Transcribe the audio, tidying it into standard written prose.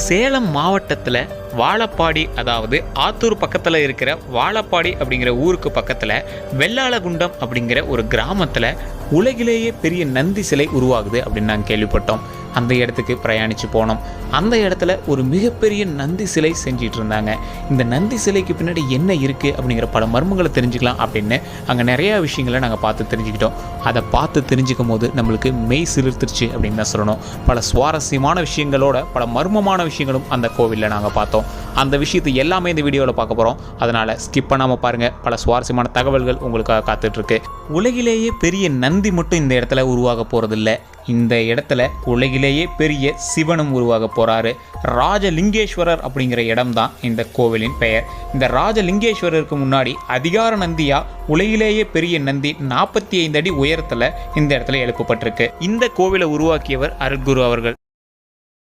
சேலம் மாவட்டத்தில் வாழப்பாடி, அதாவது ஆத்தூர் பக்கத்தில் இருக்கிற வாழப்பாடி அப்படிங்கிற ஊருக்கு பக்கத்தில் வெள்ளாளகுண்டம் அப்படிங்கிற ஒரு கிராமத்தில் உலகிலேயே பெரிய நந்தி சிலை உருவாகுது அப்படின்னு நாங்கள் கேள்விப்பட்டோம். அந்த இடத்துக்கு பிரயாணித்து போனோம். அந்த இடத்துல ஒரு மிகப்பெரிய நந்தி சிலை செஞ்சிட்டு இருந்தாங்க. இந்த நந்தி சிலைக்கு பின்னாடி என்ன இருக்குது அப்படிங்கிற பல மர்மங்களை தெரிஞ்சுக்கலாம் அப்படின்னு அங்கே நிறையா விஷயங்களை நாங்கள் பார்த்து தெரிஞ்சுக்கிட்டோம். அதை பார்த்து தெரிஞ்சுக்கும் போது நம்மளுக்கு மெய் சிலிர்த்துருச்சு அப்படின்னு தான் சொல்லணும். பல சுவாரஸ்யமான விஷயங்களோட பல மர்மமான விஷயங்களும் அந்த கோவிலில் நாங்கள் பார்த்தோம். அந்த விஷயத்தை எல்லாமே இந்த வீடியோவில் பார்க்க போகிறோம். அதனால் ஸ்கிப் பண்ணாமல் பாருங்கள். பல சுவாரஸ்யமான தகவல்கள் உங்களுக்காக காத்துட்ருக்கு. உலகிலேயே பெரிய நந்தி மட்டும் இந்த இடத்துல உருவாக போகிறதில்ல. இந்த இடத்துல உலகிலேயே பெரிய சிவனும் உருவாக போகிறாரு. ராஜலிங்கேஸ்வரர் அப்படிங்கிற இடம் தான் இந்த கோவிலின் பெயர். இந்த ராஜலிங்கேஸ்வரருக்கு முன்னாடி அதிகார நந்தியா உலகிலேயே பெரிய நந்தி 45 அடி உயரத்தில் இந்த இடத்துல எழுப்பப்பட்டிருக்கு. இந்த கோவிலை உருவாக்கியவர் அருட்குரு அவர்கள்.